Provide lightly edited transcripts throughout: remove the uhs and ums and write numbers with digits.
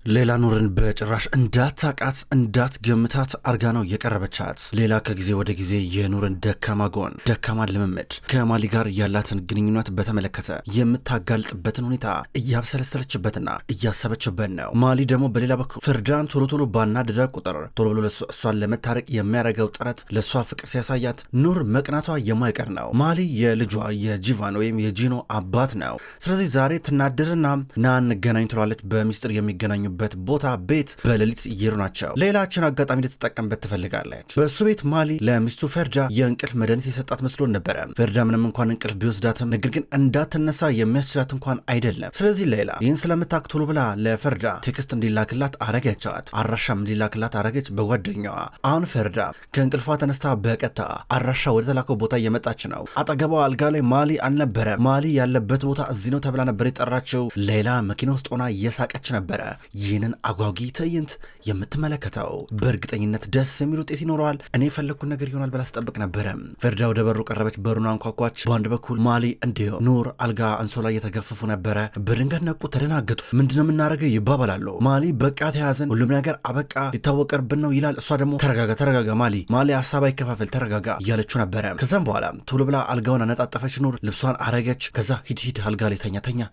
ሌላ ኑርን በጭራሽ እንዳታቃት እንዳትገምታት አርጋ ነው የቀረበቻት። ሌላ ከጊዜ ወደ ጊዜ የኑርን ደካማ ጎን ደካማን ልምምድ ከማሊ ጋር ያላትን ግንኙነት በተመለከተ የምታጋልጥበትን ሁኔታ እያብሰለሰለችበትና እያሰበችበት ነው። ማሊ ደግሞ በሌላ በኩል ፍርዳን ቶሎ ቶሎ ባናደደ ቁጥር ቶሎ ብሎ እሷን ለመታረቅ የሚያደርገው ጥረት ለእሷ ፍቅር ሲያሳያት ኑር መቅናቷ የማይቀር ነው። ማሊ የልጇ የጂቫን ወይም የጂኖ አባት ነው። ስለዚህ ዛሬ ትናደርና ና እንገናኝ ትሏለች። በሚስጥር የሚገናኙ በት ቦታ ቤት በሌሊት እየሄዱ ናቸው። ሌላችን አጋጣሚ ልትጠቀምበት ትፈልጋለች። በእሱ ቤት ማሊ ለሚስቱ ፈርዳ የእንቅልፍ መድኃኒት የሰጣት መስሎን ነበረ። ፈርዳ ምንም እንኳን እንቅልፍ ቢወስዳትም ነገር ግን እንዳትነሳ የሚያስችላት እንኳን አይደለም። ስለዚህ ሌላ ይህን ስለምታክቶሎ ብላ ለፈርዳ ቴክስት እንዲላክላት አረገቻት። አራሻም እንዲላክላት አረገች በጓደኛዋ። አሁን ፈርዳ ከእንቅልፏ ተነስታ በቀጥታ አራሻ ወደ ተላከው ቦታ እየመጣች ነው። አጠገቧ አልጋ ላይ ማሊ አልነበረ። ማሊ ያለበት ቦታ እዚህ ነው ተብላ ነበር የጠራችው። ሌላ መኪና ውስጥ ሆና እየሳቀች ነበረ። ይህንን አጓጊ ትዕይንት የምትመለከተው በእርግጠኝነት ደስ የሚል ውጤት ይኖረዋል፣ እኔ የፈለግኩት ነገር ይሆናል ብላ ስጠብቅ ነበረ። ፈርዳ ወደ በሩ ቀረበች። በሩን አንኳኳች። በአንድ በኩል ማሊ እንዲሁም ኑር አልጋ አንሶላ እየተገፈፉ ነበረ። በድንገት ነቁ፣ ተደናገጡ። ምንድነው የምናደርገው ይባባላሉ። ማሊ በቃ ተያዘን፣ ሁሉም ነገር አበቃ፣ ሊታወቀርብን ነው ይላል። እሷ ደግሞ ተረጋጋ ተረጋጋ ማሊ ሀሳብ አይከፋፈል ተረጋጋ እያለችው ነበረ። ከዛም በኋላ ቶሎ ብላ አልጋውን አነጣጠፈች። ኑር ልብሷን አረገች። ከዛ ሂድ አልጋ ላይ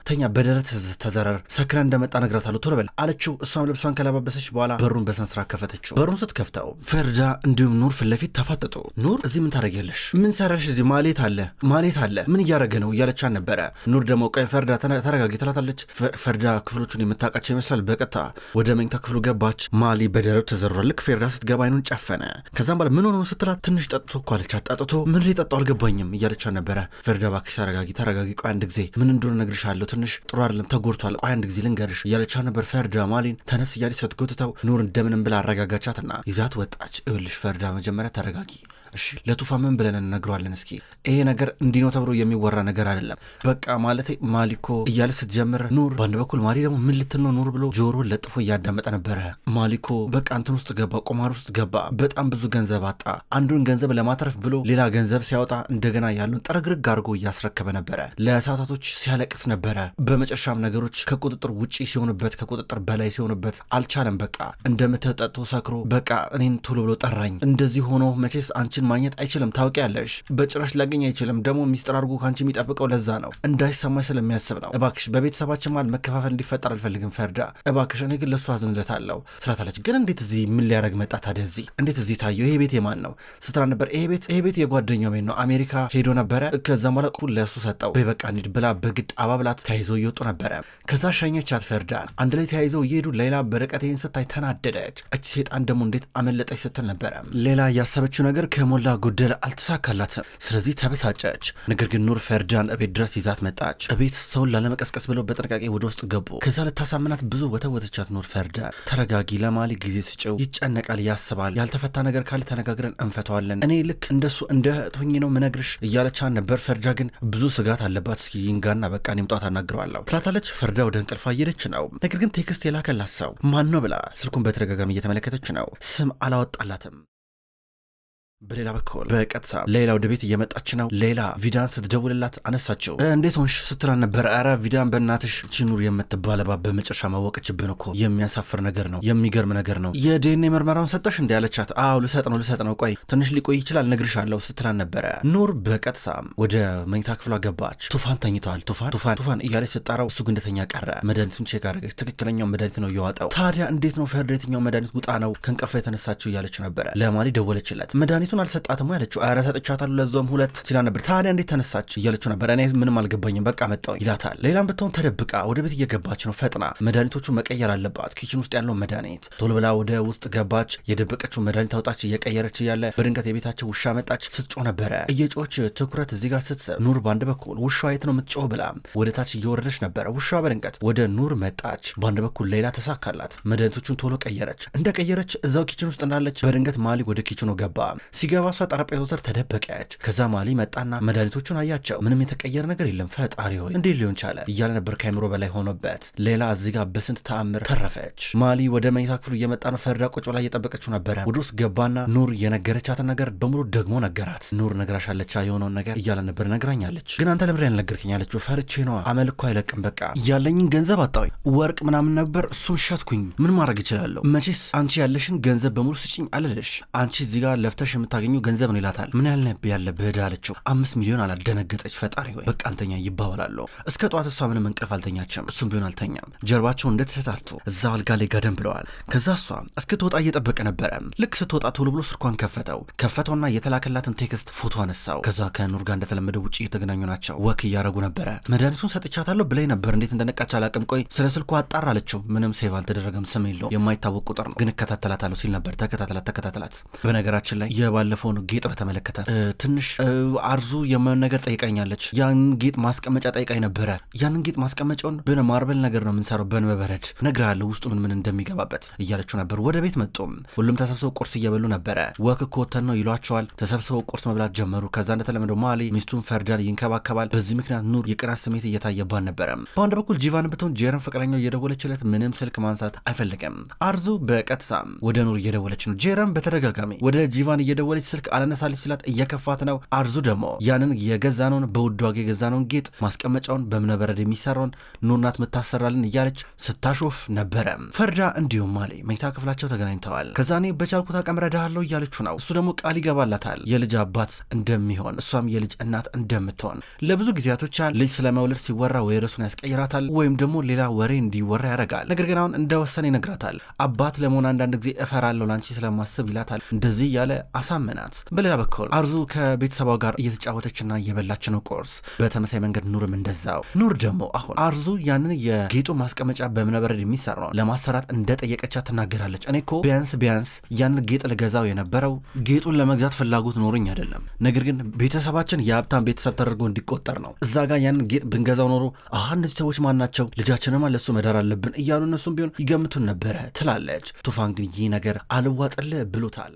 ተኛ በደረት ተዘረር፣ ሰክረን እንደመጣ ነግራታለሁ ቶሎ በል አለችው። እሷም ልብሷን ከለባበሰች በኋላ በሩን በሰንስራ ከፈተችው። በሩን ስትከፍተው ፈርዳ እንዲሁም ኑር ፊት ለፊት ተፋጠጡ። ኑር እዚህ ምን ታደርጊያለሽ? ምን ሰራሽ እዚህ? ማሌት አለ ምን እያደረገ ነው እያለቻን ነበረ። ኑር ደግሞ ቆይ ፈርዳ ተረጋጊ ትላታለች። ፈርዳ ክፍሎቹን የምታውቃቸው ይመስላል። በቀጥታ ወደ መኝታ ክፍሉ ገባች። ማሊ በደረቱ ተዘሯል። ልክ ፈርዳ ስትገባ አይኑን ጨፈነ። ከዛም በኋላ ምን ሆኖ ስትላት ትንሽ ጠጥቶ እኮ አለቻት። ጠጥቶ ምን ሊጠጣው አልገባኝም እያለቻን ነበረ። ፈርዳ እባክሽ ተረጋጊ ቆይ አንድ ጊዜ ምን እንደሆነ እነግርሻለሁ፣ ትንሽ ጥሩ አይደለም ተጎድቷል፣ ቆይ አንድ ጊዜ ልንገርሽ እያለቻን ነበር። ፈርዳ ማሊን ተነስ እያለች ስትጎትተው ኑር እንደምንም ብላ አረጋጋቻትና ይዛት ወጣች። እልሽ ፈርዳ መጀመሪያ ተረጋጊ እሺ፣ ለቱፋ ምን ብለን እንነግረዋለን? እስኪ ይሄ ነገር እንዲህ ነው ተብሎ የሚወራ ነገር አይደለም። በቃ ማለት ማሊኮ እያለ ስትጀምር ኑር በአንድ በኩል ማሊ ደግሞ ምን ልትል ነው ኑር ብሎ ጆሮን ለጥፎ እያዳመጠ ነበረ። ማሊኮ በቃ እንትን ውስጥ ገባ፣ ቁማር ውስጥ ገባ፣ በጣም ብዙ ገንዘብ አጣ። አንዱን ገንዘብ ለማትረፍ ብሎ ሌላ ገንዘብ ሲያወጣ እንደገና ያሉን ጥርግርግ አድርጎ እያስረከበ ነበረ። ለሰዓታቶች ሲያለቅስ ነበረ። በመጨረሻም ነገሮች ከቁጥጥር ውጪ ሲሆኑበት፣ ከቁጥጥር በላይ ሲሆኑበት አልቻለም። በቃ እንደምትጠጡ ሰክሮ በቃ እኔን ቶሎ ብሎ ጠራኝ። እንደዚህ ሆኖ መቼስ አንቺን ማግኘት አይችልም ታውቂያለሽ፣ በጭራሽ ላገኝ አይችልም። ደግሞ ሚስጥር አድርጎ ካንቺ የሚጠብቀው ለዛ ነው፣ እንዳይሰማሽ ስለሚያስብ ነው። እባክሽ በቤተሰባችን መሃል መከፋፈል እንዲፈጠር አልፈልግም ፈርዳ እባክሽ፣ እኔ ግን ለሱ አዝንለታለሁ ስላታለች። ግን እንዴት እዚህ ምን ሊያደርግ መጣ ታዲያ? እዚህ እንዴት እዚህ ታየው? ይሄ ቤት የማን ነው ስትራ ነበር። ይሄ ቤት የጓደኛው ቤት ነው፣ አሜሪካ ሄዶ ነበረ። ከዛም በኋላ ለሱ ሰጠው። በቃ እንሂድ ብላ በግድ አባብላት ተያይዘው እየወጡ ነበረ። ከዛ ሸኘቻት ፈርዳን። አንድ ላይ ተያይዘው እየሄዱ ሌላ በርቀት ይህን ስታይ ተናደደች። እች ሴጣን ደግሞ እንዴት አመለጠች ስትል ነበረ። ሌላ ያሰበችው ነገር ከሞላ ጎደል አልተሳካላትም። ስለዚህ ተበሳጨች። ነገር ግን ኑር ፈርዳን እቤት ድረስ ይዛት መጣች። እቤት ሰውን ላለመቀስቀስ ብለው በጥንቃቄ ወደ ውስጥ ገቡ። ከዛ ልታሳምናት ብዙ ወተወተቻት። ኑር ፈርዳን ተረጋጊ፣ ለማሊ ጊዜ ስጭው፣ ይጨነቃል፣ ያስባል፣ ያልተፈታ ነገር ካለ ተነጋግረን እንፈተዋለን፣ እኔ ልክ እንደሱ እንደ ቶኝ ነው ምነግርሽ እያለቻን ነበር። ፈርዳ ግን ብዙ ስጋት አለባት። እስኪ ይንጋና በቃ እኔም ጧት አናግረዋለሁ ትላታለች። ፈርዳ ወደ እንቅልፏ እየሄደች ነው። ነገር ግን ቴክስት የላከላት ሰው ማን ነው ብላ ስልኩን በተደጋጋሚ እየተመለከተች ነው። ስም አላወጣላትም። በሌላ በኩል በቀጥታ ሌላ ወደ ቤት እየመጣች ነው። ሌላ ቪዳን ስትደውልላት አነሳቸው። እንዴት ሆንሽ ስትላን ነበር። ኧረ ቪዳን በእናትሽ ቺኑር የምትባለባ በመጨረሻ ማወቀችብን እኮ የሚያሳፍር ነገር ነው፣ የሚገርም ነገር ነው። የዲኤንኤ ምርመራውን ሰጠሽ እንዲ ያለቻት። አዎ ልሰጥ ነው፣ ቆይ ትንሽ ሊቆይ ይችላል ነግርሻለሁ ስትላን ነበረ። ኑር በቀጥታ ወደ መኝታ ክፍሏ ገባች። ቱፋን ተኝቷል። ቱፋን እያለች ስጣራው እሱ እንደተኛ ቀረ። መድኃኒቱን ቼክ አደረገች። ትክክለኛው መድኃኒት ነው እየዋጠው። ታዲያ እንዴት ነው ፈርድ የትኛው መድኃኒት ውጣ ነው ከእንቅልፏ የተነሳችው እያለች ነበረ። ለማሊ ደወለችለት። መድኃኒቱን አልሰጣትም ያለችው። ኧረ ሰጥቻታለሁ ለዛውም 2 ሲላ ነበር። ታዲያ እንዴት ተነሳች እያለችው ነበር። እኔ ምንም አልገባኝም በቃ መጣሁ ይላታል። ሌላም ብትሆን ተደብቃ ወደ ቤት እየገባች ነው። ፈጥና መድኃኒቶቹ መቀየር አለባት። ኪችን ውስጥ ያለው መድኃኒት ቶሎ ብላ ወደ ውስጥ ገባች። የደበቀችው መድኃኒት አውጣች። እየቀየረች እያለ በድንገት የቤታቸው ውሻ መጣች። ስትጮህ ነበረ። እየጮች ትኩረት እዚህ ጋር ስትስብ ኑር በአንድ በኩል ውሻ የት ነው የምትጮህ ብላ ወደ ታች እየወረደች ነበረ። ውሻ በድንገት ወደ ኑር መጣች። በአንድ በኩል ሌላ ተሳካላት። መድኃኒቶቹን ቶሎ ቀየረች። እንደቀየረች እዛው ኪችን ውስጥ እንዳለች በድንገት ማሊ ወደ ኪችኑ ገባ። ሲገባ እሷ ጠረጴዛው ስር ተደበቀች። ከዛ ማሊ መጣና መድኃኒቶቹን አያቸው። ምንም የተቀየረ ነገር የለም። ፈጣሪ ሆይ እንዴት ሊሆን ቻለ እያለ ነበር ከአይምሮ በላይ ሆኖበት። ሌላ እዚህ ጋር በስንት ተአምር ተረፈች። ማሊ ወደ መኝታ ክፍሉ እየመጣ ነው። ፈርዳ ቁጭ ብላ እየጠበቀችው ነበረ። ወደ ውስጥ ገባና ኑር የነገረቻትን ነገር በሙሉ ደግሞ ነገራት። ኑር ነግራሻለች የሆነውን ነገር እያለ ነበር። ነግራኛለች፣ ግን አንተ ለምን ያልነገርከኝ አለችው። ፈርቼ ነዋ፣ አመል እኮ አይለቅም። በቃ ያለኝን ገንዘብ አጣሁኝ፣ ወርቅ ምናምን ነበር እሱን ሸጥኩኝ። ምን ማድረግ እችላለሁ? መቼስ አንቺ ያለሽን ገንዘብ በሙሉ ስጭኝ አለልሽ። አንቺ እዚህ ጋር ለፍተሽ የምታገኘው ገንዘብ ነው ይላታል። ምን ያህል ነበር ያለብህ ዕዳ አለችው። 5 ሚሊዮን አላት። ደነገጠች። ፈጣሪ ሆይ በቃ አንተኛ ይባባላሉ። እስከ ጠዋት እሷ ምንም እንቅልፍ አልተኛችም፣ እሱም ቢሆን አልተኛም። ጀርባቸው እንደተሰታቱ እዛው አልጋ ላይ ጋደም ብለዋል። ከዛ እሷ እስክትወጣ እየጠበቀ ነበረ። ልክ ስትወጣ ቶሎ ብሎ ስልኳን ከፈተውና የተላከላትን ቴክስት ፎቶ አነሳው። ከዛ ከኑር ጋር እንደተለመደ ውጪ እየተገናኙ ናቸው። ወክ እያረጉ ነበረ። መድኃኒቱን ሰጥቻታለሁ ብላይ ነበር፣ እንዴት እንደነቃች አላቅም። ቆይ ስለ ስልኩ አጣራ አለችው። ምንም ሴቭ አልተደረገም፣ ስም የለው፣ የማይታወቅ ቁጥር ነው፣ ግን እከታተላታለሁ ሲል ነበር። ተከታተላት። በነገራችን ላይ የባለፈውን ጌጥ በተመለከተ ትንሽ አርዙ የማየውን ነገር ጠይቃኛለች። ያን ጌጥ ማስቀመጫ ጠይቃኝ ነበረ። ያንን ጌጥ ማስቀመጫውን በማርበል ነገር ነው የምንሰራው፣ በንበበረድ ነግርሃለሁ ውስጡ ምን እንደሚገባበት እያለችው ነበር። ወደ ቤት መጡ። ሁሉም ተሰብስበው ቁርስ እየበሉ ነበረ። ወክ እኮ ወተን ነው ይሏቸዋል። ተሰብስበው ቁርስ መብላት ጀመሩ። ከዛ እንደተለመደው ማሊ ሚስቱን ፈርዳን ይንከባከባል። በዚህ ምክንያት ኑር የቅናት ስሜት እየታየባን ነበረ። በአንድ በኩል ጂቫን ብትሆን ጄረን ፍቅረኛው እየደወለችለት ምንም ስልክ ማንሳት አይፈልግም። አርዙ በቀጥታ ወደ ኑር እየደወለች ነው። ጄረን በተደጋጋሚ ወደ ጂቫን እየደወለች ስልክ አላነሳለች ሲላት እየከፋት ነው። አርዙ ደግሞ ያንን የገዛነውን በውድ ዋጋ የገዛነውን ጌጥ ማስቀመጫውን በእብነበረድ የሚሰራውን ኑር ናት የምታሰራልን እያለች ስታሾፍ ነበረ። ፈርዳ እንዲሁም ማሊ መኝታ ክፍላቸው ተገናኝተዋል። ከዛ እኔ በቻልኩት አቅም ረዳሃለሁ እያለችው ነው። እሱ ደግሞ ቃል ይገባላታል የልጅ አባት እንደሚሆን እሷም የልጅ እናት እንደምትሆን። ለብዙ ጊዜያቶች ልጅ ስለመውለድ ሲወራ ወይ ርዕሱን ያስቀይራታል ወይም ደግሞ ሌላ ወሬ እንዲወራ ያደርጋል። ነገር ግን አሁን እንደወሰነ ይነግራታል። አባት ለመሆን አንዳንድ ጊዜ እፈራለሁ ላንቺ ስለማስብ ይላታል። እንደዚህ ያለ አሳመናት። በሌላ በኩል አርዙ ከቤተሰቧ ጋር እየተጫወተችና እየበላች ነው ቁርስ። በተመሳይ መንገድ ኑርም እንደዛው። ኑር ደግሞ አሁን አርዙ ያንን የጌጡ ማስቀመጫ በእብነበረድ የሚሰራው ለማሰራት እንደጠየቀቻት ትናገራለች። እኔ እኮ ቢያንስ ያንን ጌጥ ልገዛው የነበረው ጌጡን ለመግዛት ፍላጎት ኖሮኝ አይደለም፣ ነገር ግን ቤተሰባችን የሀብታም ቤተሰብ ተደርጎ እንዲቆጠር ነው። እዛ ጋር ያንን ጌጥ ብንገዛው ኖሮ እነዚህ ሰዎች ማን ናቸው? ልጃችንማ ለሱ መዳር አለብን እያሉ እነሱም ቢሆን ይገምቱን ነበረ ትላለች። ቱፋን ግን ይህ ነገር አልዋጥልህ ብሎታል።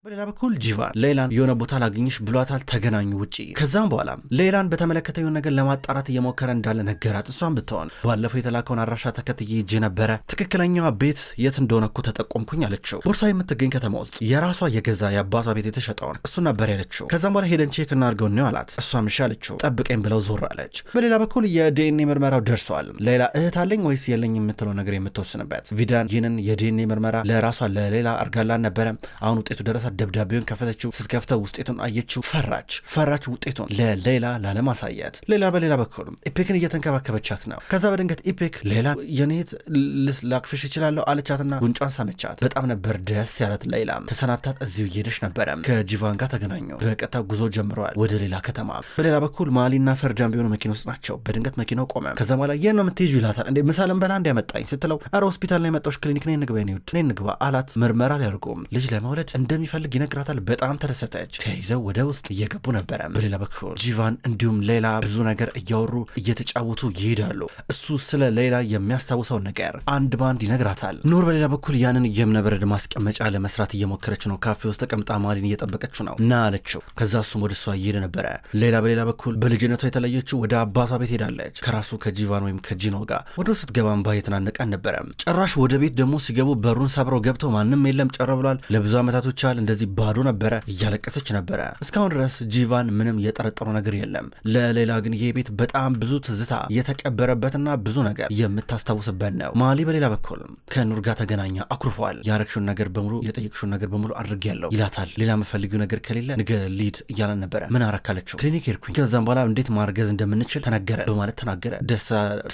በሌላ በኩል ጂቫን ሌላን የሆነ ቦታ ላግኝሽ ብሏታል። ተገናኙ ውጪ። ከዛም በኋላ ሌላን በተመለከተ የሆነ ነገር ለማጣራት እየሞከረ እንዳለ ነገራት። እሷን ብትሆን ባለፈው የተላከውን አድራሻ ተከትዬ ሄጄ ነበረ፣ ትክክለኛዋ ቤት የት እንደሆነ እኮ ተጠቆምኩኝ አለችው። ቦርሳ የምትገኝ ከተማ ውስጥ የራሷ የገዛ የአባቷ ቤት የተሸጠውን እሱ ነበር ያለችው። ከዛም በኋላ ሄደን ቼክ እናድርገው ነው አላት። እሷም እሺ አለችው። ጠብቀኝ ብለው ዞር አለች። በሌላ በኩል የዲኤንኤ ምርመራው ደርሷል። ሌላ እህት አለኝ ወይስ የለኝ የምትለው ነገር የምትወስንበት ቪዳን ይህንን የዲኤንኤ ምርመራ ለራሷ ለሌላ አርጋላን ነበረ። አሁን ውጤቱ ደረሰ። ደብዳቤውን ከፈተችው። ስትከፍተው ውጤቱን አየችው። ፈራች ውጤቱን ለሌላ ላለማሳየት። ሌላ በሌላ በኩል ኢፔክን እየተንከባከበቻት ነው። ከዛ በድንገት ኢፔክ ሌላ የኔት ላክፍሽ ይችላለሁ አለቻትና ጉንጯን ሳመቻት። በጣም ነበር ደስ ያላት። ሌላ ተሰናብታት እዚሁ እየሄደች ነበረ። ከጂቫን ጋር ተገናኙ። በቀጥታ ጉዞ ጀምረዋል ወደ ሌላ ከተማ። በሌላ በኩል ማሊና ፈርዳን ቢሆኑ መኪና ውስጥ ናቸው። በድንገት መኪናው ቆመ። ከዛ በኋላ የት ነው የምትሄጂው ይላታል። እንዴ ምሳለን በላ እንዲ ያመጣኝ ስትለው ኧረ ሆስፒታል ላይ መጣሁሽ ክሊኒክ ነይ እንግባ ይሁድ ነይ እንግባ አላት። ምርመራ ሊያደርጉም ልጅ ለመውለድ እንደሚፈልግ ይነግራታል። በጣም ተደሰተች። ተይዘው ወደ ውስጥ እየገቡ ነበረ። በሌላ በኩል ጂቫን እንዲሁም ሌላ ብዙ ነገር እያወሩ እየተጫወቱ ይሄዳሉ። እሱ ስለ ሌላ የሚያስታውሰው ነገር አንድ ባንድ ይነግራታል። ኑር በሌላ በኩል ያንን የእብነበረድ ማስቀመጫ ለመስራት እየሞከረች ነው። ካፌ ውስጥ ተቀምጣ ማሊን እየጠበቀችው ነው ና አለችው። ከዛ እሱም ወደ እሷ እየሄደ ነበረ። ሌላ በሌላ በኩል በልጅነቷ የተለየችው ወደ አባቷ ቤት ሄዳለች። ከራሱ ከጂቫን ወይም ከጂኖ ጋር ወደ ውስጥ ገባ እንባ የተናነቃን ነበረ። ጭራሽ ወደ ቤት ደግሞ ሲገቡ በሩን ሰብረው ገብተው ማንም የለም ጭር ብሏል። ለብዙ ዓመታቶች እንደዚህ ባዶ ነበረ። እያለቀሰች ነበረ። እስካሁን ድረስ ጂቫን ምንም የጠረጠሩ ነገር የለም። ለሌላ ግን ይሄ ቤት በጣም ብዙ ትዝታ የተቀበረበትና ብዙ ነገር የምታስታውስበት ነው። ማሊ በሌላ በኩል ከኑር ጋር ተገናኛ። አኩርፏል። ያረግሽውን ነገር በሙሉ የጠየቅሽውን ነገር በሙሉ አድርጌያለሁ ይላታል። ሌላ የምፈልጊው ነገር ከሌለ ንገ ሊድ እያለን ነበረ። ምን አረካለችው? ክሊኒክ ሄድኩኝ። ከዛም በኋላ እንዴት ማርገዝ እንደምንችል ተነገረ በማለት ተናገረ።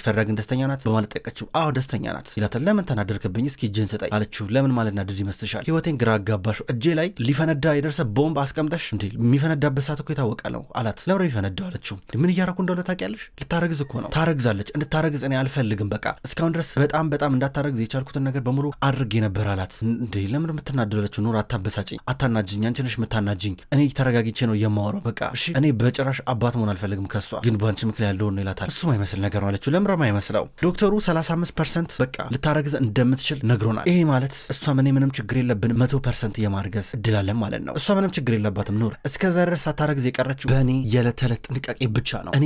ፈረግን ደስተኛ ናት በማለት ጠየቀችው። አዎ ደስተኛ ናት ይላታል። ለምን ተናደድክብኝ? እስኪ እጅን ስጠኝ አለችው። ለምን ማለት ናድድ ይመስልሻል? ህይወቴን ግራ አጋባሹ። እጄ ላይ ሊፈነዳ የደርሰ ቦምብ አስቀምጠሽ እንዴ የሚፈነዳበት ሰዓት እኮ የታወቀ ነው አላት። ለምን የሚፈነዳው አለችው። ምን እያረኩ እንደሆነ ታውቂያለሽ? ልታረግዝ እኮ ነው። ታረግዛለች። እንድታረግዝ እኔ አልፈልግም። በቃ እስካሁን ድረስ በጣም እንዳታረግዝ የቻልኩትን ነገር በሙሉ አድርጌ ነበር አላት። እንዴ ለምን የምትናደደለችው? ኑር አታበሳጭኝ፣ አታናጅኝ፣ አንቺ ነሽ የምታናጅኝ። እኔ ተረጋግቼ ነው የማወራው። በቃ እሺ እኔ በጭራሽ አባት መሆን አልፈልግም ከሷ ግን በአንቺ ምክንያት ያለውን ነው ይላታል። እሱ ማይመስል ነገር ነው አለችው። ለምረማ አይመስለው ዶክተሩ 35% በቃ ልታረግዝ እንደምትችል ነግሮናል። ይሄ ማለት እሷ እኔ ምንም ችግር የለብንም 100% የማርገዝ እድላለን ማለት ነው። እሷ ምንም ችግር የለባትም ኑር። እስከዛ ድረስ ሳታረግዝ የቀረችው በእኔ የዕለት ተዕለት ጥንቃቄ ብቻ ነው። እኔ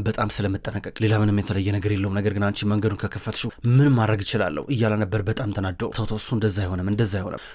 በጣም ስለምጠነቀቅ ሌላ ምንም የተለየ ነገር የለውም። ነገር ግን አንቺ መንገዱን ከከፈትሽው ምን ማድረግ እችላለሁ እያለ ነበር በጣም ተናዶ። ተው እሱ እንደዛ አይሆንም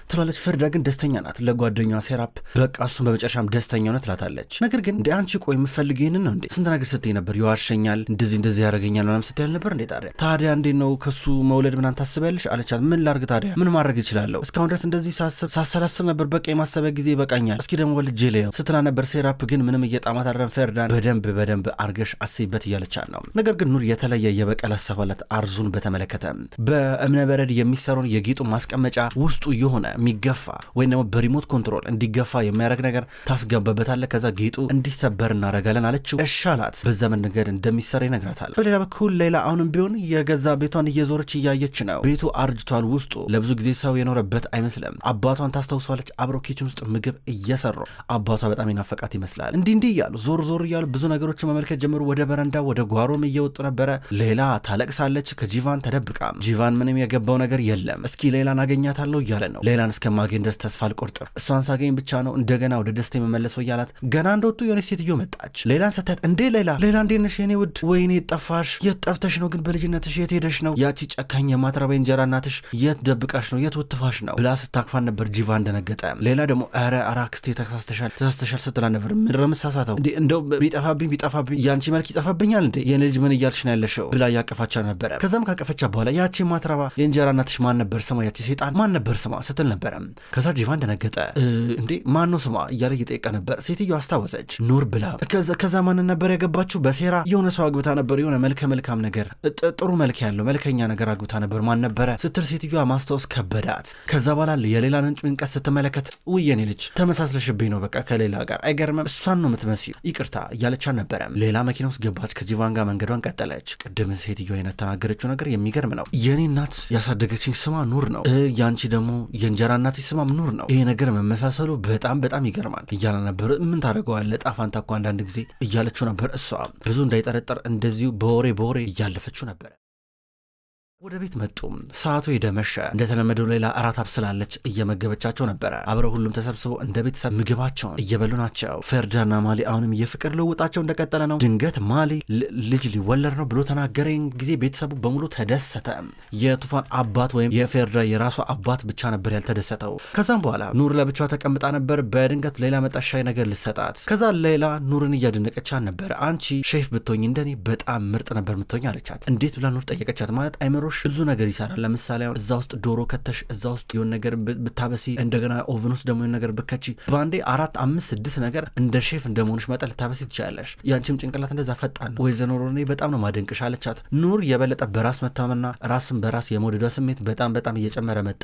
ትላለች። ፈርዳ ግን ደስተኛ ናት። ለጓደኛዋ ሴራፕ በቃ እሱን በመጨረሻም ደስተኛ ሆነ ትላታለች። ነገር ግን እንደ አንቺ ቆይ የምፈልግ ይህንን ነው እንዴ? ስንት ነገር ስትይ ነበር። ይዋሸኛል፣ እንደዚህ ያደርገኛል ምናምን ስትይ ነበር እንዴ? ታዲያ እንዴት ነው ከሱ መውለድ ምናምን ታስቢያለሽ አለቻት። ምን ላርግ ታዲያ ምን ማድረግ እችላለሁ? እስካሁን ድረስ እንደዚህ ሳሰላስል ነበር። በቃ የማሰቢያ ጊዜ ይበቃኛል። እስኪ ደግሞ ወልጄ ልየው ስትላ ነበር። ሴራፕ ግን ምንም እየጣማት አይደለም። ፈርዳን በደንብ አርገሽ አስይበት እያለቻት ነው። ነገር ግን ኑር የተለየ የበቀል አሰባላት አርዙን በተመለከተ በእብነ በረድ የሚሰሩን የጌጡ ማስቀመጫ ውስጡ የሆነ የሚገፋ ወይም ደግሞ በሪሞት ኮንትሮል እንዲገፋ የሚያደርግ ነገር ታስገባበታለ። ከዛ ጌጡ እንዲሰበር እናረጋለን አለችው። እሻላት በዛ መንገድ እንደሚሰራ ይነግራታል። በሌላ በኩል ሌላ አሁንም ቢሆን የገዛ ቤቷን እየዞረች እያየች ነው። ቤቱ አርጅቷል። ውስጡ ለብዙ ጊዜ ሰው የኖረበት አይመስልም። አባቷን ታስታውሷለች። አብረው ኪችን ውስጥ ምግብ እየሰሩ አባቷ በጣም ይናፈቃት ይመስላል። እንዲህ እያሉ ዞር እያሉ ብዙ ነገሮችን መመልከት ጀምሩ። ወደ በረንዳ ወደ ጓሮም እየወጡ ነበረ። ሌላ ታለቅሳለች ከጂቫን ተደብቃ። ጂቫን ምንም የገባው ነገር የለም። እስኪ ሌላን አገኛታለሁ እያለ ነው። ሌላን እስከማገኝ ድረስ ተስፋ አልቆርጥም፣ እሷን ሳገኝ ብቻ ነው እንደገና ወደ ደስታ የመመለሰው እያላት ገና እንደወጡ የሆነች ሴትዮ መጣች። ሌላን ስታያት እንዴ ሌላ እንዴት ነሽ የኔ ውድ? ወይኔ ጠፋሽ፣ የት ጠፍተሽ ነው ግን? በልጅነትሽ የት ሄደሽ ነው? ያቺ ጨካኝ የማትረባ እንጀራ እናትሽ የት ደብቃሽ ነው? የት ወትፋሽ ነው ብላ ስታክፋን ነበር። ጂቫን እንደነገጠ። ሌላ ደግሞ ኧረ አክስቴ ተሳስተሻል ስትላ ነበር። ምድረ ምሳሳተው እንዴ እንደው ቢጠፋብኝ ያንቺ መልክ ይጠፋብኛል እንዴ? የኔ ልጅ ምን እያልሽ ነው ያለሽው ብላ ያቀፋቻ ነበረ። ከዛም ካቀፈቻ በኋላ ያቺ ማትረባ የእንጀራ እናትሽ ማን ነበር ስሟ? ያቺ ሴጣን ማን ነበር ስሟ ስትል ነበረ። ከዛ ጂቫን እንደነገጠ እንዴ ማን ነው ስሟ እያለ እየጠየቀ ነበር። ሴትዮ አስታወሰች። ኑር ብላ። ከዛ ማን ነበር ያገባችው? በሴራ የሆነ ሰው አግብታ ነበር። የሆነ መልካም ነገር ጥሩ መልክ ያለው መልከኛ ነገር አግብታ ነበር። ማን ነበረ ስትል ሴትዮዋ ማስታወስ ከበዳት። ከዛ በኋላ የሌላን ጭንቀት ስትመለከት የኔ ልጅ ተመሳስለሽብኝ ነው በቃ ከሌላ ጋር አይገርምም፣ እሷን ነው የምትመስዩ ይቅርታ እያለች ነበረ። ሌላ መኪና ውስጥ ገባች። ከጂቫን ጋር መንገዷን ቀጠለች። ቅድም ሴትዮዋ አይነት ተናገረችው ነገር የሚገርም ነው። የኔ እናት ያሳደገችኝ ስማ ኑር ነው፣ ያንቺ ደግሞ የእንጀራ እናት ስማም ኑር ነው። ይሄ ነገር መመሳሰሉ በጣም ይገርማል እያለ ነበር። ምን ታደርገዋለህ ጣፋንታ እኮ አንዳንድ ጊዜ እያለችው ነበር። እሷ ብዙ እንዳይጠረጠር እንደዚሁ በወሬ እያለፈችው ነበር። ወደ ቤት መጡ። ሰዓቱ ሄደመሸ። እንደተለመደው ሌላ እራት አብስላለች እየመገበቻቸው ነበረ። አብረው ሁሉም ተሰብስበው እንደ ቤተሰብ ምግባቸውን እየበሉ ናቸው። ፈርዳና ማሊ አሁንም የፍቅር ልውውጣቸው እንደቀጠለ ነው። ድንገት ማሊ ልጅ ሊወለድ ነው ብሎ ተናገረኝ ጊዜ ቤተሰቡ በሙሉ ተደሰተ። የቱፋን አባት ወይም የፈርዳ የራሷ አባት ብቻ ነበር ያልተደሰተው። ከዛም በኋላ ኑር ለብቻዋ ተቀምጣ ነበር። በድንገት ሌላ መጣሻይ ነገር ልሰጣት። ከዛ ሌላ ኑርን እያደነቀቻ ነበር። አንቺ ሼፍ ብትሆኝ እንደኔ በጣም ምርጥ ነበር ምትሆኝ አለቻት። እንዴት ብላ ኑር ጠየቀቻት። ማለት አይምሮሽ ብዙ ነገር ይሰራል። ለምሳሌ አሁን እዛ ውስጥ ዶሮ ከተሽ እዛ ውስጥ የሆነ ነገር ብታበሲ እንደገና ኦቨን ውስጥ ደግሞ የሆነ ነገር ብከቺ ባንዴ 4 5 6 ነገር እንደ ሼፍ እንደመሆንሽ መጠን ልታበሲ ትችላለሽ። ያንቺም ጭንቅላት እንደዛ ፈጣን ነው። ወይዘሮ ሮኔ በጣም ነው ማደንቅሽ አለቻት። ኑር የበለጠ በራስ መታመንና ራስን በራስ የመውደዷ ስሜት በጣም እየጨመረ መጣ።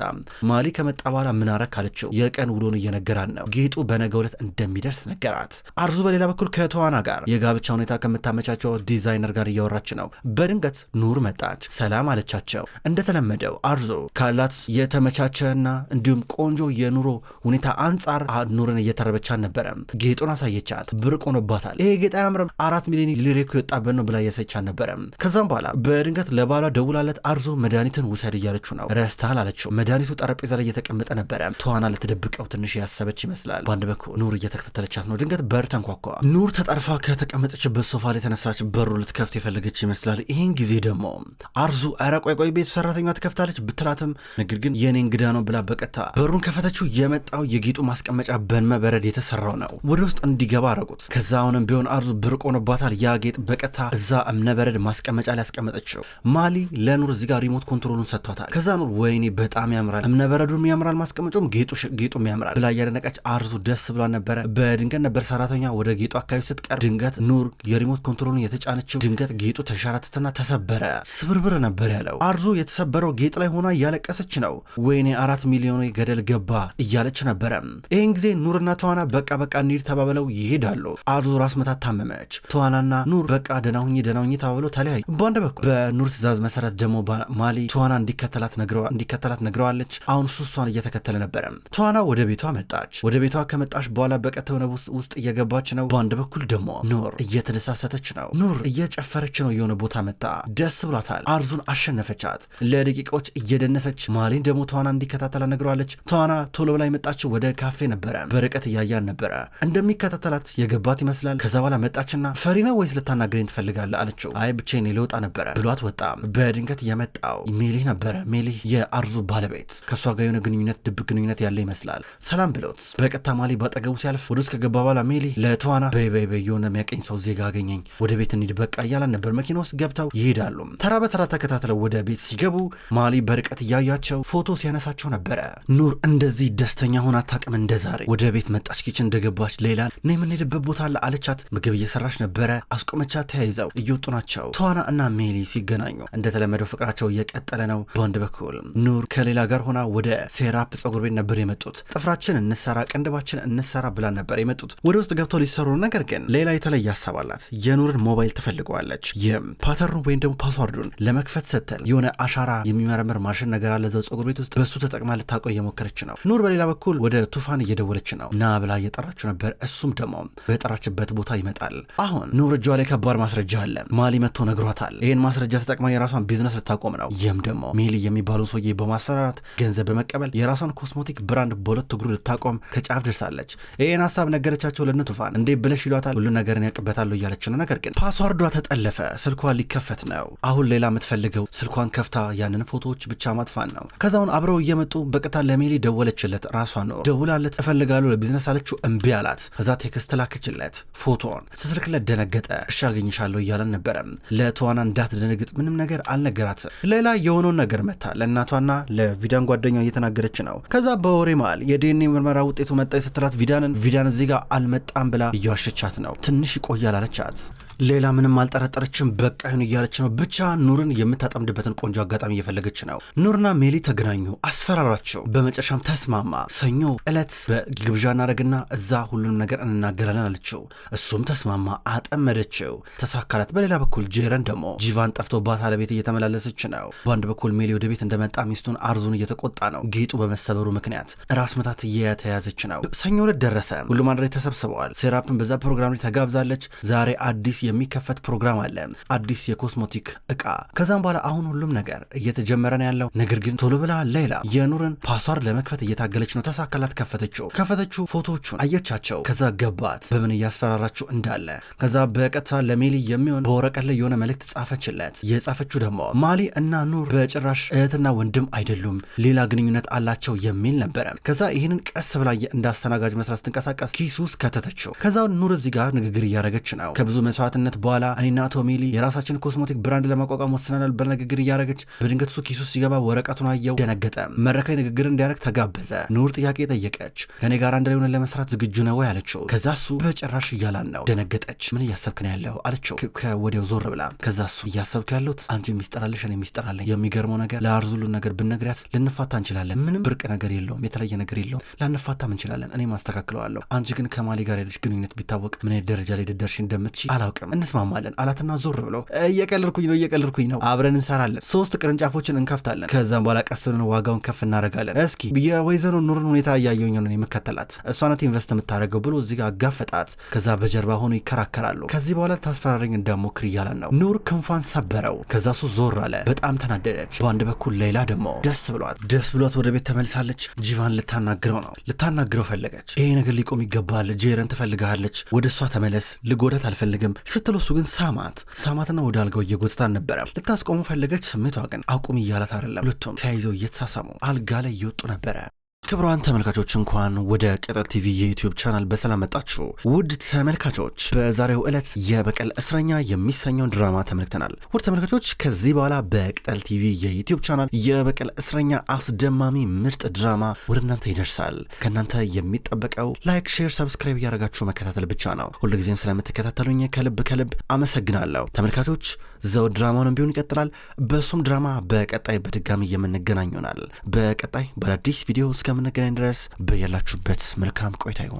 ማሊ ከመጣ በኋላ ምን አረክ አለችው። የቀን ውሎን እየነገራን ነው። ጌጡ በነገው ዕለት እንደሚደርስ ነገራት። አርዙ በሌላ በኩል ከተዋና ጋር የጋብቻ ሁኔታ ከምታመቻቸው ዲዛይነር ጋር እያወራች ነው። በድንገት ኑር መጣች። ሰላም አለቻቸው። እንደተለመደው አርዞ ካላት የተመቻቸና እንዲሁም ቆንጆ የኑሮ ሁኔታ አንጻር ኑርን እየተረበቻት ነበረ። ጌጡን አሳየቻት። ብርቅ ሆኖባታል። ይሄ ጌጥ አያምርም 4 ሚሊዮን ሊሬኮ የወጣበት ነው ብላ እያሳየቻት ነበረ። ከዛም በኋላ በድንገት ለባሏ ደውላለት አርዞ መድኃኒትን ውሰድ እያለችው ነው። ረስተሃል አለችው። መድኃኒቱ ጠረጴዛ ላይ እየተቀመጠ ነበረ። ተዋና ልትደብቀው ትንሽ ያሰበች ይመስላል። በአንድ በኩል ኑር እየተከታተለቻት ነው። ድንገት በር ተንኳኳ። ኑር ተጠርፋ ከተቀመጠችበት ሶፋ ላይ ተነሳች። በሩ ልትከፍት የፈለገች ይመስላል። ይህን ጊዜ ደግሞ አርዙ ቆይ ቤቱ ሰራተኛ ትከፍታለች ብትላትም ነገር ግን የኔ እንግዳ ነው ብላ በቀጥታ በሩን ከፈተችው። የመጣው የጌጡ ማስቀመጫ በእብነበረድ የተሰራው ነው። ወደ ውስጥ እንዲገባ አረጉት። ከዛ አሁንም ቢሆን አርዙ ብርቅ ሆኖባታል። ያ ጌጥ በቀጥታ እዛ እብነበረድ ማስቀመጫ ላይ ያስቀመጠችው። ማሊ ለኑር እዚህ ጋር ሪሞት ኮንትሮሉን ሰጥቷታል። ከዛ ኑር ወይኔ በጣም ያምራል፣ እብነበረዱም ያምራል፣ ማስቀመጫውም ጌጡም ያምራል ብላ እያደነቀች አርዙ ደስ ብሏን ነበረ። በድንገት ነበር ሰራተኛ ወደ ጌጡ አካባቢ ስትቀርብ ድንገት ኑር የሪሞት ኮንትሮሉን የተጫነችው። ድንገት ጌጡ ተንሸራተተና ተሰበረ። ስብርብር ነበር ያለው። አርዙ የተሰበረው ጌጥ ላይ ሆና እያለቀሰች ነው። ወይኔ 4 ሚሊዮን ገደል ገባ እያለች ነበረ። ይህን ጊዜ ኑርና ተዋና በቃ እንሂድ ተባብለው ይሄዳሉ። አርዙ ራስ መታት ታመመች። ተዋናና ኑር በቃ ደህና ሁኚ ተባብለው ተለያዩ። በአንድ በኩል በኑር ትእዛዝ መሰረት ደግሞ ማሊ ተዋና እንዲከተላት ነግረዋለች። አሁን እሷን እየተከተለ ነበረ። ተዋና ወደ ቤቷ መጣች። ወደ ቤቷ ከመጣች በኋላ በቀጥታ የሆነ ውስጥ እየገባች ነው። በአንድ በኩል ደግሞ ኑር እየተደሳሰተች ነው። ኑር እየጨፈረች ነው። የሆነ ቦታ መጣ። ደስ ብሏታል። አርዙን አሸነፈ አሸነፈቻት። ለደቂቃዎች እየደነሰች ማሊን ደግሞ ተዋና እንዲከታተላ ነግረዋለች። ተዋና ቶሎ ብላ የመጣችው ወደ ካፌ ነበረ። በርቀት እያያን ነበረ እንደሚከታተላት የገባት ይመስላል። ከዛ በኋላ መጣችና ፈሪ ነው ወይስ ልታናግረኝ ትፈልጋለህ አለችው። አይ ብቻዬን ልወጣ ነበረ ብሏት ወጣ። በድንገት የመጣው ሜሊህ ነበረ። ሜሊህ የአርዙ ባለቤት ከእሷ ጋር የሆነ ግንኙነት ድብቅ ግንኙነት ያለ ይመስላል። ሰላም ብሎት በቀጥታ ማሊ ባጠገቡ ሲያልፍ ወደ ውስጥ ከገባ በኋላ ሜሊህ ለተዋና በይ የሆነ የሚያቀኝ ሰው ዜጋ አገኘኝ ወደ ቤት እንሂድ በቃ እያላን ነበር። መኪና ውስጥ ገብተው ይሄዳሉ። ተራ በተራ ተከታትለው ወደ ቤት ሲገቡ ማሊ በርቀት እያያቸው ፎቶ ሲያነሳቸው ነበረ። ኑር እንደዚህ ደስተኛ ሆና አታውቅም እንደዛሬ። ወደ ቤት መጣች። ኪችን እንደገባች ሌላ ነይ የምንሄድበት ቦታ አለ አለቻት። ምግብ እየሰራች ነበረ። አስቆመቻት። ተያይዘው እየወጡ ናቸው። ተዋና እና ሜሊ ሲገናኙ እንደተለመደው ፍቅራቸው እየቀጠለ ነው። በአንድ በኩል ኑር ከሌላ ጋር ሆና ወደ ሴራፕ ጸጉር ቤት ነበር የመጡት። ጥፍራችን እንሰራ ቅንድባችን እንሰራ ብላ ነበር የመጡት። ወደ ውስጥ ገብተው ሊሰሩ ነገር ግን ሌላ የተለየ ሀሳብ አላት። የኑርን ሞባይል ትፈልገዋለች። ፓተርኑ ወይም ደግሞ ፓስዋርዱን ለመክፈት ስትል የሆነ አሻራ የሚመረምር ማሽን ነገር አለ እዛው ጸጉር ቤት ውስጥ። በሱ ተጠቅማ ልታቆይ እየሞከረች ነው። ኑር በሌላ በኩል ወደ ቱፋን እየደወለች ነው። ና ብላ እየጠራችው ነበር። እሱም ደግሞ በጠራችበት ቦታ ይመጣል። አሁን ኑር እጇ ላይ ከባድ ማስረጃ አለ። ማሊ መጥቶ ነግሯታል። ይህን ማስረጃ ተጠቅማ የራሷን ቢዝነስ ልታቆም ነው። ይህም ደግሞ ሜሊ የሚባሉ ሰውዬ በማስፈራራት ገንዘብ በመቀበል የራሷን ኮስሞቲክ ብራንድ በሁለት እግሩ ልታቆም ከጫፍ ደርሳለች። ይህን ሀሳብ ነገረቻቸው ለነ ቱፋን። እንዴ ብለሽ ይሏታል። ሁሉ ነገርን ያቅበታለሁ እያለች ነው። ነገር ግን ፓስዋርዷ ተጠለፈ። ስልኳ ሊከፈት ነው። አሁን ሌላ የምትፈልገው ስልኳን ከፍታ ያንን ፎቶዎች ብቻ ማጥፋን ነው። ከዛውን አብረው እየመጡ በቀጥታ ለሜሊ ደወለችለት። ራሷ ነው ደውላለት እፈልጋለሁ ለቢዝነስ አለችው። እምቢ አላት። ከዛ ቴክስት ላከችለት። ፎቶን ስትልክለት ደነገጠ። እሺ አገኝሻለሁ እያለን ነበረ። ለተዋና እንዳትደነግጥ ምንም ነገር አልነገራትም። ሌላ የሆነውን ነገር መታ ለእናቷና ለቪዳን ጓደኛው እየተናገረች ነው። ከዛ በወሬ መሃል የዲኤንኤ ምርመራ ውጤቱ መጣ ስትላት ቪዳን እዚህ ጋር አልመጣም ብላ እየዋሸቻት ነው። ትንሽ ይቆያል አለቻት። ሌላ ምንም አልጠረጠረችም። በቃ ይሁን እያለች ነው። ብቻ ኑርን የምታጠምድበትን ቆንጆ አጋጣሚ እየፈለገች ነው። ኑርና ሜሊ ተገናኙ፣ አስፈራራቸው። በመጨረሻም ተስማማ። ሰኞ እለት በግብዣ እናደርግና እዛ ሁሉንም ነገር እንናገራለን አለችው። እሱም ተስማማ። አጠመደችው፣ ተሳካላት። በሌላ በኩል ጄረን ደግሞ ጂቫን ጠፍቶባት አለቤት እየተመላለሰች ነው። በአንድ በኩል ሜሊ ወደ ቤት እንደመጣ ሚስቱን አርዙን እየተቆጣ ነው። ጌጡ በመሰበሩ ምክንያት ራስ ምታት እየተያዘች ነው። ሰኞ እለት ደረሰ። ሁሉም አንድ ላይ ተሰብስበዋል። ሴራፕን በዛ ፕሮግራም ላይ ተጋብዛለች። ዛሬ አዲስ የሚከፈት ፕሮግራም አለ፣ አዲስ የኮስሞቲክ እቃ። ከዛም በኋላ አሁን ሁሉም ነገር እየተጀመረ ነው ያለው። ነገር ግን ቶሎ ብላ ሌላ የኑርን ፓስዋርድ ለመክፈት እየታገለች ነው። ተሳካላት። ከፈተችው። ፎቶዎቹን አየቻቸው። ከዛ ገባት በምን እያስፈራራችሁ እንዳለ። ከዛ በቀጥታ ለሜሊ የሚሆን በወረቀት ላይ የሆነ መልእክት ጻፈችለት። የጻፈችው ደግሞ ማሊ እና ኑር በጭራሽ እህትና ወንድም አይደሉም፣ ሌላ ግንኙነት አላቸው የሚል ነበረ። ከዛ ይህንን ቀስ ብላ እንዳስተናጋጅ መስራት ስትንቀሳቀስ ኪሱ ውስጥ ከተተችው። ከዛ ኑር እዚህ ጋር ንግግር እያደረገች ነው። ከብዙ መስዋዕትነት በኋላ እኔና አቶ ሜሊ የራሳችን ኮስሞቲክ ብራንድ ለማቋቋም ወስነናል በንግግር እያደረገች። በድንገት እሱ ኪሱ ሲገባ ወረቀቱን አየው፣ ደነገጠ። መድረክ ላይ ንግግር እንዲያደርግ ተጋበዘ። ኑር ጥያቄ ጠየቀች። ከኔ ጋር አንድ ላይ ሆነን ለመስራት ዝግጁ ነው ያለችው። ከዛ እሱ በጭራሽ እያላን ነው። ደነገጠች። ምን እያሰብክ ነው ያለው አለችው ከወዲያው ዞር ብላ። ከዛ እሱ እያሰብክ ያለሁት አንቺ ሚስጥራለሽ እኔ ሚስጥራለኝ። የሚገርመው ነገር ለአርዙሉ ነገር ብነግሪያት ልንፋታ እንችላለን። ምንም ብርቅ ነገር የለውም፣ የተለየ ነገር የለውም። ላንፋታም እንችላለን። እኔ ማስተካክለዋለሁ። አንቺ ግን ከማሊ ጋር ያለሽ ግንኙነት ቢታወቅ ምን ደረጃ ላይ ልደርሽ እንደምትችይ አላውቅም። እንስማማለን አላትና ዞር ብሎ እየቀለድኩኝ ነው አብረን እንሰራለን፣ 3 ቅርንጫፎችን እንከፍታለን። ከዛም በኋላ ቀስ ብለን ዋጋውን ከፍ እናደርጋለን። እስኪ የወይዘሮ ኑርን ሁኔታ እያየሁኝ ነው የምከተላት፣ እሷ ናት ኢንቨስት የምታደርገው ብሎ እዚህ ጋር አጋፈጣት። ከዛ በጀርባ ሆኖ ይከራከራሉ። ከዚህ በኋላ ታስፈራረኝ እንዳሞክር እያለን ነው። ኑር ክንፏን ሰበረው። ከዛ እሱ ዞር አለ። በጣም ተናደደች። በአንድ በኩል ሌላ ደግሞ ደስ ብሏት ወደ ቤት ተመልሳለች። ጂቫን ልታናግረው ፈለገች። ይሄ ነገር ሊቆም ይገባል፣ ጄረን ትፈልጋለች፣ ወደ እሷ ተመለስ፣ ልጎዳት አልፈልግም ስትል እሱ ግን ሳማትና ወደ አልጋው እየጎተታን ነበረ። ልታስቆሙ ፈለገች። ስሜቷ ግን አቁም እያላት አይደለም። ሁለቱም ተያይዘው እየተሳሳሙ አልጋ ላይ እየወጡ ነበረ። ክቡራን ተመልካቾች እንኳን ወደ ቅጠል ቲቪ የዩቲዩብ ቻናል በሰላም መጣችሁ። ውድ ተመልካቾች በዛሬው ዕለት የበቀል እስረኛ የሚሰኘውን ድራማ ተመልክተናል። ውድ ተመልካቾች ከዚህ በኋላ በቅጠል ቲቪ የዩቲዩብ ቻናል የበቀል እስረኛ አስደማሚ ምርጥ ድራማ ወደ እናንተ ይደርሳል። ከእናንተ የሚጠበቀው ላይክ፣ ሼር፣ ሰብስክራይብ እያደረጋችሁ መከታተል ብቻ ነው። ሁልጊዜም ስለምትከታተሉኝ ከልብ አመሰግናለሁ። ተመልካቾች ዘውድ ድራማውንም ቢሆን ይቀጥላል። በሱም ድራማ በቀጣይ በድጋሚ የምንገናኝ ይሆናል። በቀጣይ በአዲስ ቪዲዮ እስከምንገናኝ ድረስ በያላችሁበት መልካም ቆይታ ይሁን።